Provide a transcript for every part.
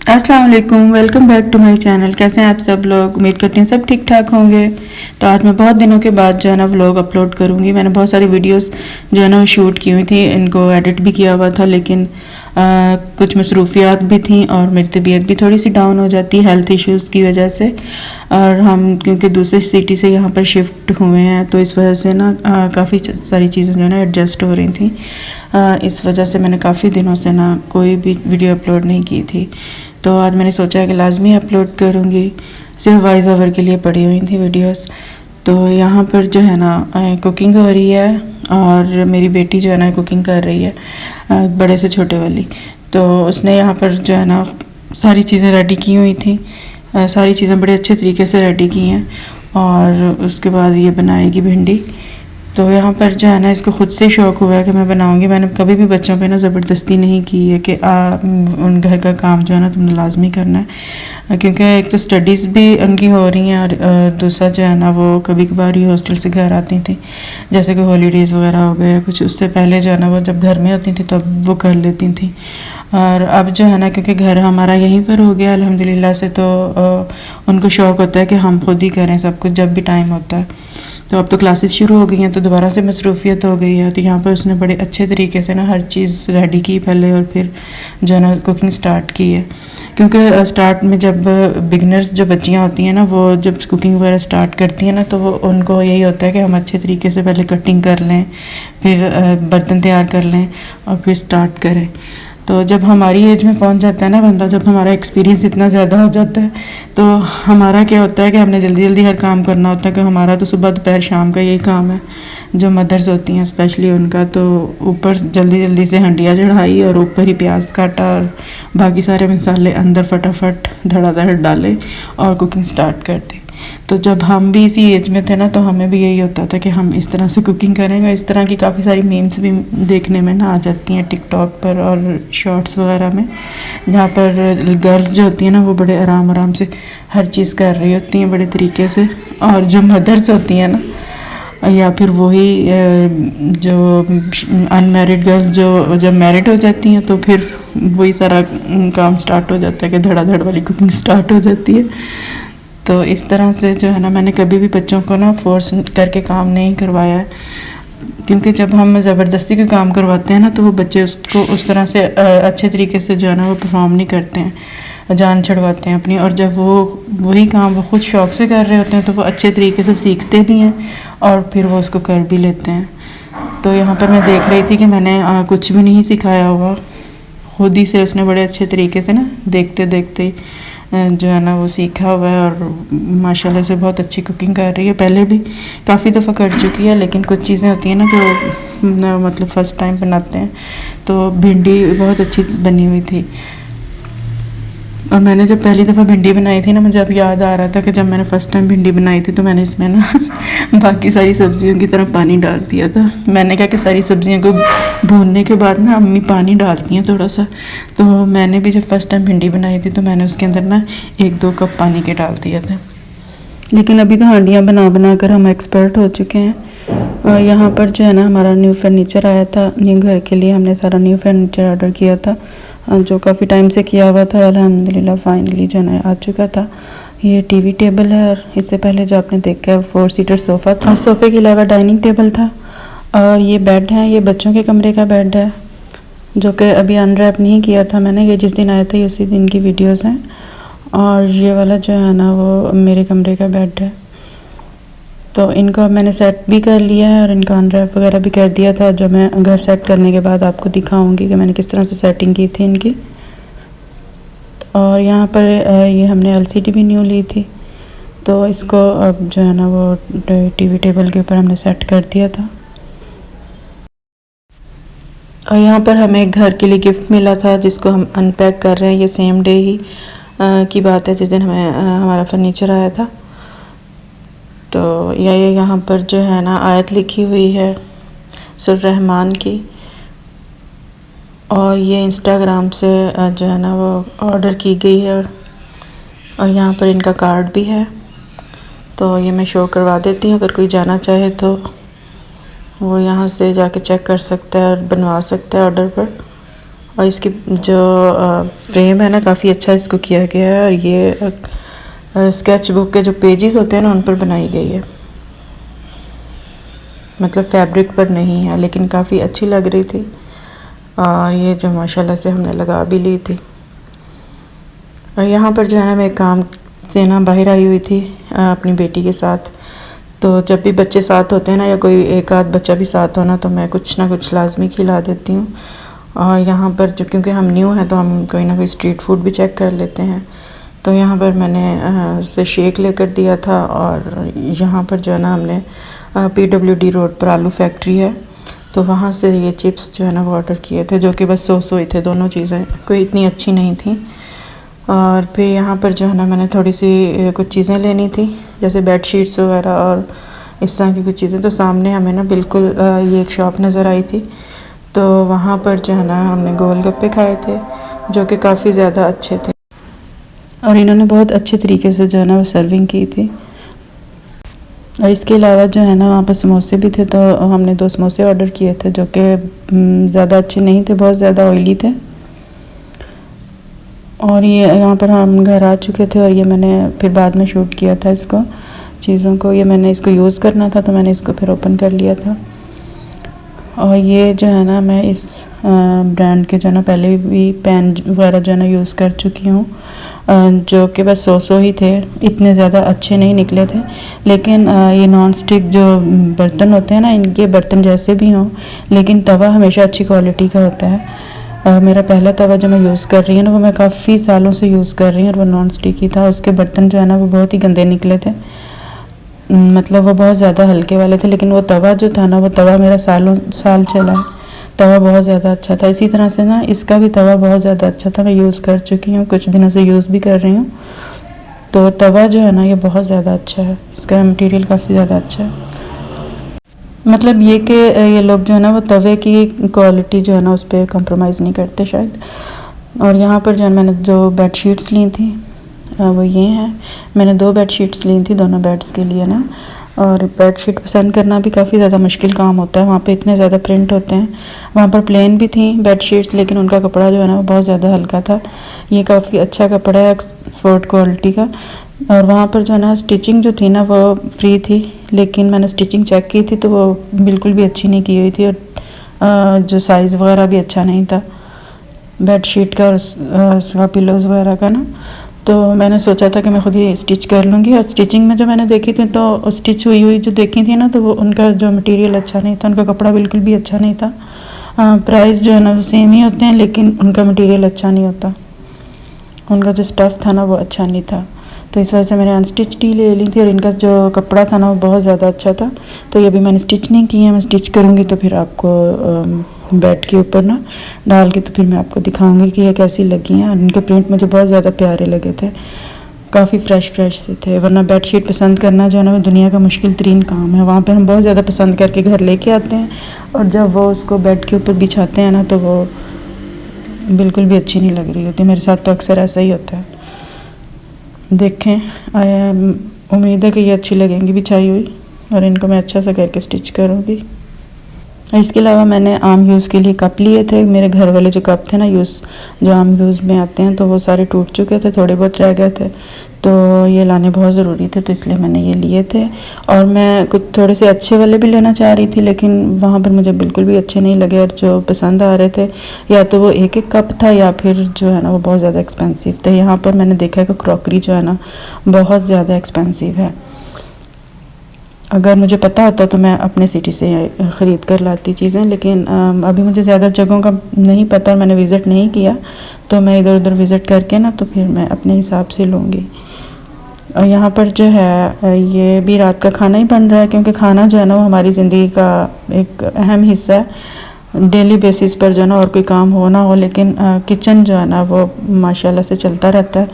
अस्सलाम वालेकुम, welcome back to my channel. कैसे हैं आप सब लोग? उम्मीद करती हूँ सब ठीक ठाक होंगे। तो आज मैं बहुत दिनों के बाद जो है ना व्लॉग अपलोड करूँगी। मैंने बहुत सारी वीडियोस जो है ना शूट की हुई थी, इनको एडिट भी किया हुआ था, लेकिन कुछ मसरूफियात भी थी और मेरी तबीयत भी थोड़ी सी डाउन हो जाती है हेल्थ इश्यूज़ की वजह से। और हम क्योंकि दूसरी सिटी से यहाँ पर शिफ्ट हुए हैं, तो इस वजह से ना काफ़ी सारी चीज़ें जो है ना एडजस्ट हो रही थी। इस वजह से मैंने काफ़ी दिनों से ना कोई भी वीडियो अपलोड नहीं की थी। तो आज मैंने सोचा है कि लाजमी अपलोड करूँगी, सिर्फ वॉइस ओवर के लिए पड़ी हुई थी वीडियोस। तो यहाँ पर जो है ना कुकिंग हो रही है और मेरी बेटी जो है ना कुकिंग कर रही है, बड़े से छोटे वाली। तो उसने यहाँ पर जो है ना सारी चीज़ें रेडी की हुई थी, सारी चीज़ें बड़े अच्छे तरीके से रेडी की हैं। और उसके बाद ये बनाएगी भिंडी। तो यहाँ पर जो है ना इसको ख़ुद से शौक़ हुआ है कि मैं बनाऊँगी। मैंने कभी भी बच्चों पे ना ज़बरदस्ती नहीं की है कि उन घर का काम जो है ना तुमने लाजमी करना है, क्योंकि एक तो स्टडीज़ भी उनकी हो रही हैं और दूसरा जो है ना वो कभी कभार ही हॉस्टल से घर आती थी, जैसे कि हॉलीडेज़ वगैरह हो गए कुछ। उससे पहले जो है ना वो जब घर में होती थी तब वो कर लेती थी। और अब जो है ना क्योंकि घर हमारा यहीं पर हो गया अल्हम्दुलिल्लाह से, तो उनको शौक़ होता है कि हम खुद ही करें सब कुछ जब भी टाइम होता है। तो अब तो क्लासेस शुरू हो गई हैं, तो दोबारा से मसरूफ़ियत हो गई है। तो यहाँ पर उसने बड़े अच्छे तरीके से ना हर चीज़ रेडी की पहले, और फिर जो है ना कुकिंग स्टार्ट की है। क्योंकि स्टार्ट में जब बिगनर्स जो बच्चियाँ होती हैं ना, वो जब कुकिंग वगैरह स्टार्ट करती हैं ना, तो वो उनको यही होता है कि हम अच्छे तरीके से पहले कटिंग कर लें, फिर बर्तन तैयार कर लें और फिर स्टार्ट करें। तो जब हमारी एज में पहुंच जाता है ना बंदा, जब हमारा एक्सपीरियंस इतना ज़्यादा हो जाता है, तो हमारा क्या होता है कि हमने जल्दी जल्दी हर काम करना होता है। कि हमारा तो सुबह दोपहर शाम का यही काम है, जो मदर्स होती हैं स्पेशली उनका। तो ऊपर जल्दी जल्दी से हंडिया चढ़ाई और ऊपर ही प्याज काटा और बाकी सारे मसाले अंदर फटाफट धड़ाधड़ डाले और कुकिंग स्टार्ट कर दी। तो जब हम भी इसी एज में थे ना, तो हमें भी यही होता था कि हम इस तरह से कुकिंग करेंगे। इस तरह की काफ़ी सारी मीम्स भी देखने में ना आ जाती हैं टिकटॉक पर और शॉर्ट्स वगैरह में, जहाँ पर गर्ल्स जो होती हैं ना वो बड़े आराम आराम से हर चीज़ कर रही होती हैं बड़े तरीके से। और जो मदर्स होती हैं ना, या फिर वही जो अनमैरिड गर्ल्स जो जब मैरिड हो जाती हैं, तो फिर वही सारा काम स्टार्ट हो जाता है कि धड़ाधड़ वाली कुकिंग स्टार्ट हो जाती है। तो इस तरह से जो है ना मैंने कभी भी बच्चों को ना फोर्स करके काम नहीं करवाया है, क्योंकि जब हम ज़बरदस्ती के काम करवाते हैं ना, तो वो बच्चे उसको उस तरह से अच्छे तरीके से जो है ना वो परफॉर्म नहीं करते हैं, जान छुड़वाते हैं अपनी। और जब वो वही काम वो ख़ुद शौक़ से कर रहे होते हैं, तो वो अच्छे तरीके से सीखते भी हैं और फिर वो उसको कर भी लेते हैं। तो यहाँ पर मैं देख रही थी कि मैंने कुछ भी नहीं सिखाया हुआ, खुद ही से उसने बड़े अच्छे तरीके से ना देखते देखते जो है ना वो सीखा हुआ है। और माशाल्लाह से बहुत अच्छी कुकिंग कर रही है। पहले भी काफ़ी दफ़ा कर चुकी है, लेकिन कुछ चीज़ें होती हैं ना जो मतलब फ़र्स्ट टाइम बनाते हैं। तो भिंडी बहुत अच्छी बनी हुई थी। और मैंने जब पहली दफ़ा भिंडी बनाई थी ना, मुझे अब याद आ रहा था कि जब मैंने फ़र्स्ट टाइम भिंडी बनाई थी, तो मैंने इसमें ना बाकी सारी सब्जियों की तरह पानी डाल दिया था। मैंने कहा कि सारी सब्जियों को भूनने के बाद ना अम्मी पानी डालती हैं थोड़ा सा। तो मैंने भी जब फ़र्स्ट टाइम भिंडी बनाई थी, तो मैंने उसके अंदर ना 1-2 कप पानी के डाल दिया था। लेकिन अभी तो हांडियाँ बना बना कर हम एक्सपर्ट हो चुके हैं। यहाँ पर जो है ना हमारा न्यू फर्नीचर आया था, न्यू घर के लिए हमने सारा न्यू फर्नीचर ऑर्डर किया था, जो काफ़ी टाइम से किया हुआ था। अल्हम्दुलिल्लाह फाइनली जो है आ चुका था। ये टीवी टेबल है, और इससे पहले जो आपने देखा है 4 सीटर सोफ़ा था। सोफ़े के अलावा डाइनिंग टेबल था, और ये बेड है, ये बच्चों के कमरे का बेड है, जो कि अभी अनरैप नहीं किया था मैंने। ये जिस दिन आया था उसी दिन की वीडियोज़ हैं। और ये वाला जो है ना वो मेरे कमरे का बेड है। तो इनको अब मैंने सेट भी कर लिया है और इनका अनरैप वगैरह भी कर दिया था, जो मैं घर सेट करने के बाद आपको दिखाऊंगी कि मैंने किस तरह से सेटिंग की थी इनकी। और यहाँ पर ये हमने एलसीडी भी न्यू ली थी, तो इसको अब जो है ना वो टीवी टेबल के ऊपर हमने सेट कर दिया था। और यहाँ पर हमें एक घर के लिए गिफ्ट मिला था, जिसको हम अनपैक कर रहे हैं। ये सेम डे ही की बात है जिस दिन हमें हमारा फर्नीचर आया था। तो ये यहाँ पर जो है ना आयत लिखी हुई है सूरह रहमान की, और ये इंस्टाग्राम से जो है ना वो ऑर्डर की गई है। और यहाँ पर इनका कार्ड भी है, तो ये मैं शो करवा देती हूँ। अगर कोई जाना चाहे तो वो यहाँ से जाके चेक कर सकता है और बनवा सकता है ऑर्डर पर। और इसकी जो फ्रेम है ना काफ़ी अच्छा इसको किया गया है, और ये स्केच बुक के जो पेजेस होते हैं ना उन पर बनाई गई है, मतलब फैब्रिक पर नहीं है, लेकिन काफ़ी अच्छी लग रही थी। और ये जो माशाल्लाह से हमने लगा भी ली थी। और यहाँ पर जो है ना मैं काम से ना बाहर आई हुई थी अपनी बेटी के साथ। तो जब भी बच्चे साथ होते हैं ना, या कोई एक आध बच्चा भी साथ हो ना, तो मैं कुछ ना कुछ लाजमी खिला देती हूँ। और यहाँ पर जो क्योंकि हम न्यू हैं तो हम कोई ना कोई स्ट्रीट फूड भी चेक कर लेते हैं। तो यहाँ पर मैंने से शेक लेकर दिया था। और यहाँ पर जो है ना हमने PWD रोड पर आलू फैक्ट्री है, तो वहाँ से ये चिप्स जो है ना वो ऑर्डर किए थे, जो कि बस 100 ही थे। दोनों चीज़ें कोई इतनी अच्छी नहीं थी। और फिर यहाँ पर जो है ना मैंने थोड़ी सी कुछ चीज़ें लेनी थी, जैसे बेड शीट्स वगैरह और इस तरह की कुछ चीज़ें। तो सामने हमें ना बिल्कुल ये एक शॉप नज़र आई थी, तो वहाँ पर जो है ना हमने गोलगप्पे खाए थे, जो कि काफ़ी ज़्यादा अच्छे थे। और इन्होंने बहुत अच्छे तरीके से जो है ना वो सर्विंग की थी। और इसके अलावा जो है ना वहाँ पर समोसे भी थे, तो हमने 2 समोसे ऑर्डर किए थे, जो कि ज़्यादा अच्छे नहीं थे, बहुत ज़्यादा ऑयली थे। और ये यहाँ पर हम घर आ चुके थे, और ये मैंने फिर बाद में शूट किया था इसको, चीज़ों को। ये मैंने इसको यूज़ करना था, तो मैंने इसको फिर ओपन कर लिया था। और ये जो है ना मैं इस ब्रांड के जो है ना पहले भी पैन वगैरह जो है ना यूज़ कर चुकी हूँ, जो कि बस 100 ही थे, इतने ज़्यादा अच्छे नहीं निकले थे। लेकिन ये नॉन स्टिक जो बर्तन होते हैं ना, इनके बर्तन जैसे भी हों, लेकिन तवा हमेशा अच्छी क्वालिटी का होता है। मेरा पहला तवा जो मैं यूज़ कर रही हूँ ना, वो मैं काफ़ी सालों से यूज़ कर रही हूँ, और वो नॉन स्टिक ही था। उसके बर्तन जो है ना वो बहुत ही गंदे निकले थे, मतलब वो बहुत ज़्यादा हल्के वाले थे। लेकिन वो तवा जो था ना, वो तवा मेरा साल चला है, तवा बहुत ज़्यादा अच्छा था। इसी तरह से ना इसका भी तवा बहुत ज़्यादा अच्छा था, मैं यूज़ कर चुकी हूँ, कुछ दिनों से यूज़ भी कर रही हूँ। तो तवा जो है ना ये बहुत ज़्यादा अच्छा है, इसका मटेरियल काफ़ी ज़्यादा अच्छा है। मतलब ये कि ये लोग जो है ना वो तवे की क्वालिटी जो है ना उस पर कंप्रोमाइज़ नहीं करते शायद। और यहाँ पर जो है मैंने जो बेड शीट्स ली थी वो ये हैं। मैंने 2 बेड शीट्स ली थी दोनों बेड्स के लिए ना। और बेड शीट पसंद करना भी काफ़ी ज़्यादा मुश्किल काम होता है, वहाँ पे इतने ज़्यादा प्रिंट होते हैं। वहाँ पर प्लेन भी थी बेड शीट्स, लेकिन उनका कपड़ा जो है ना वो बहुत ज़्यादा हल्का था। ये काफ़ी अच्छा कपड़ा है, एक्सपोर्ट क्वालिटी का। और वहाँ पर जो है ना स्टिचिंग जो थी ना वो फ्री थी, लेकिन मैंने स्टिचिंग चेक की थी तो वो बिल्कुल भी अच्छी नहीं की हुई थी, और जो साइज़ वगैरह भी अच्छा नहीं था बेड शीट का और उसका पिलोज़ वगैरह का ना। तो मैंने सोचा था कि मैं खुद ही स्टिच कर लूँगी। और स्टिचिंग में जो मैंने देखी थी, तो स्टिच हुई हुई जो देखी थी ना, तो वो उनका जो मटेरियल अच्छा नहीं था, उनका कपड़ा बिल्कुल भी अच्छा नहीं था। प्राइस जो है ना वो सेम ही होते हैं, लेकिन उनका मटेरियल अच्छा नहीं होता, उनका जो स्टफ़ था ना वो अच्छा नहीं था। तो इस वजह से मैंने अनस्टिच टी ले ली थी, और इनका जो कपड़ा था ना वो बहुत ज़्यादा अच्छा था। तो ये भी मैंने स्टिच नहीं की है, मैं स्टिच करूँगी तो फिर आपको बेड के ऊपर ना डाल के तो फिर मैं आपको दिखाऊंगी कि ये कैसी लगी हैं। और इनके प्रिंट मुझे बहुत ज़्यादा प्यारे लगे थे, काफ़ी फ्रेश से थे। वरना बेड शीट पसंद करना जो है ना वो दुनिया का मुश्किल तरीन काम है। वहाँ पे हम बहुत ज़्यादा पसंद करके घर लेके आते हैं, और जब वो उसको बेड के ऊपर बिछाते हैं ना तो वो बिल्कुल भी अच्छी नहीं लग रही होती। मेरे साथ तो अक्सर ऐसा ही होता है। देखें, उम्मीद है कि ये अच्छी लगेंगी बिछाई हुई, और इनको मैं अच्छा सा करके स्टिच करूँगी। इसके अलावा मैंने आम यूज़ के लिए कप लिए थे। मेरे घर वाले जो कप थे ना जो आम यूज़ में आते हैं, तो वो सारे टूट चुके थे, थोड़े बहुत रह गए थे, तो ये लाने बहुत ज़रूरी थे, तो इसलिए मैंने ये लिए थे। और मैं कुछ थोड़े से अच्छे वाले भी लेना चाह रही थी, लेकिन वहाँ पर मुझे बिल्कुल भी अच्छे नहीं लगे। और जो पसंद आ रहे थे, या तो वो एक कप था, या फिर जो है ना वो बहुत ज़्यादा एक्सपेंसिव थे। यहाँ पर मैंने देखा है कि क्रॉकरी जो है ना बहुत ज़्यादा एक्सपेंसिव है। अगर मुझे पता होता तो मैं अपने सिटी से ख़रीद कर लाती चीज़ें, लेकिन अभी मुझे ज़्यादा जगहों का नहीं पता, मैंने विज़िट नहीं किया, तो मैं इधर उधर विज़िट करके ना तो फिर मैं अपने हिसाब से लूँगी। और यहाँ पर जो है ये भी रात का खाना ही बन रहा है, क्योंकि खाना जो है ना वो हमारी ज़िंदगी का एक अहम हिस्सा है। डेली बेसिस पर जो है ना और कोई काम हो ना हो, लेकिन किचन जो है ना वो माशाल्लाह से चलता रहता है,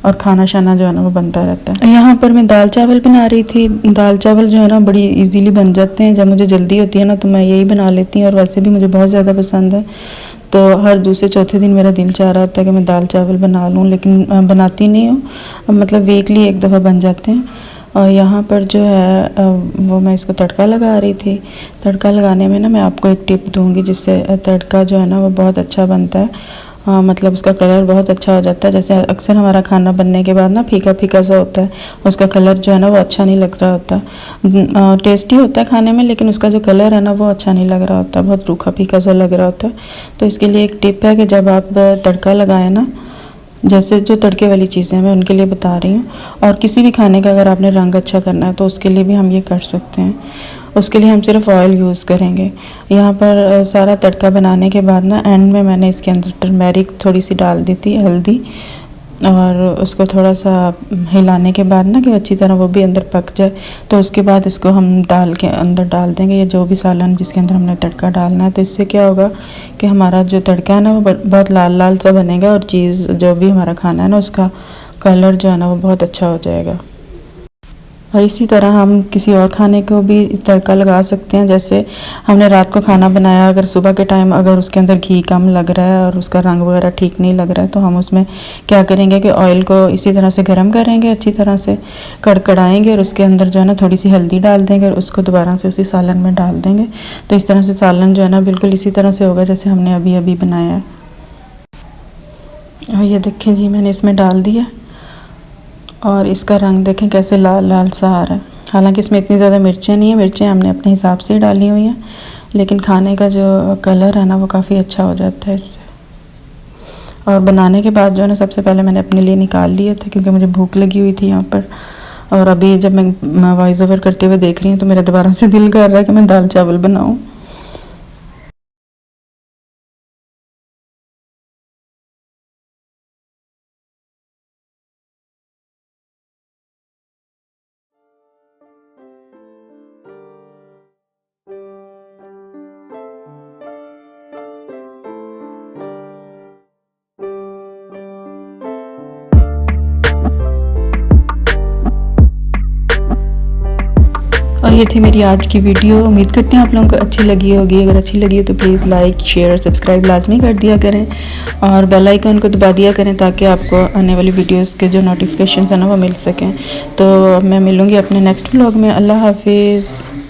और खाना शाना जो है ना वो बनता रहता है। यहाँ पर मैं दाल चावल बना रही थी। दाल चावल जो है ना बड़ी इजीली बन जाते हैं, जब मुझे जल्दी होती है ना तो मैं यही बना लेती हूँ, और वैसे भी मुझे बहुत ज़्यादा पसंद है। तो हर दूसरे चौथे दिन मेरा दिल चाह रहा होता है कि मैं दाल चावल बना लूँ, लेकिन बनाती नहीं हूँ, मतलब वीकली एक दफ़ा बन जाते हैं। और यहाँ पर जो है वो मैं इसको तड़का लगा रही थी। तड़का लगाने में ना मैं आपको एक टिप दूँगी जिससे तड़का जो है ना वो बहुत अच्छा बनता है। मतलब उसका कलर बहुत अच्छा हो जाता है। जैसे अक्सर हमारा खाना बनने के बाद ना फीका फीका सा होता है, उसका कलर जो है ना वो अच्छा नहीं लग रहा होता। टेस्टी होता है खाने में, लेकिन उसका जो कलर है ना वो अच्छा नहीं लग रहा होता, बहुत रूखा फीका सा लग रहा होता है। तो इसके लिए एक टिप है कि जब आप तड़का लगाएं ना, जैसे जो तड़के वाली चीज़ें हैं मैं उनके लिए बता रही हूँ, और किसी भी खाने का अगर आपने रंग अच्छा करना है तो उसके लिए भी हम ये कर सकते हैं। उसके लिए हम सिर्फ ऑयल यूज़ करेंगे। यहाँ पर सारा तड़का बनाने के बाद ना एंड में मैंने इसके अंदर टर्मेरिक थोड़ी सी डाल दी थी, हल्दी, और उसको थोड़ा सा हिलाने के बाद ना कि अच्छी तरह वो भी अंदर पक जाए, तो उसके बाद इसको हम दाल के अंदर डाल देंगे, ये जो भी सालन जिसके अंदर हमने तड़का डालना है। तो इससे क्या होगा कि हमारा जो तड़का है ना वो बहुत लाल लाल सा बनेगा, और चीज़ जो भी हमारा खाना है ना उसका कलर जो है ना वो बहुत अच्छा हो जाएगा। और इसी तरह हम किसी और खाने को भी तड़का लगा सकते हैं। जैसे हमने रात को खाना बनाया, अगर सुबह के टाइम अगर उसके अंदर घी कम लग रहा है और उसका रंग वगैरह ठीक नहीं लग रहा है, तो हम उसमें क्या करेंगे कि ऑयल को इसी तरह से गर्म करेंगे, अच्छी तरह से कड़कड़ाएंगे, और उसके अंदर जो है ना थोड़ी सी हल्दी डाल देंगे और उसको दोबारा से उसी सालन में डाल देंगे। तो इस तरह से सालन जो है ना बिल्कुल इसी तरह से होगा जैसे हमने अभी अभी बनाया है। और ये देखें जी, मैंने इसमें डाल दिया, और इसका रंग देखें कैसे लाल लाल सा आ रहा है। हालांकि इसमें इतनी ज़्यादा मिर्चें नहीं है, मिर्चें हमने अपने हिसाब से ही डाली हुई हैं, लेकिन खाने का जो कलर है ना वो काफ़ी अच्छा हो जाता है इससे। और बनाने के बाद जो है ना सबसे पहले मैंने अपने लिए निकाल लिया था, क्योंकि मुझे भूख लगी हुई थी यहाँ पर। और अभी जब मैं वॉइस ओवर करते हुए देख रही हूँ तो मेरा दोबारा से दिल कर रहा है कि मैं दाल चावल बनाऊँ। और ये थी मेरी आज की वीडियो। उम्मीद करती हूँ आप लोगों को अच्छी लगी होगी। अगर अच्छी लगी है तो प्लीज़ लाइक शेयर सब्सक्राइब लाजमी कर दिया करें, और बेल आइकन को दबा दिया करें ताकि आपको आने वाली वीडियोस के जो नोटिफिकेशन है ना वो मिल सकें। तो अब मैं मिलूँगी अपने नेक्स्ट व्लॉग में। अल्लाह हाफिज़।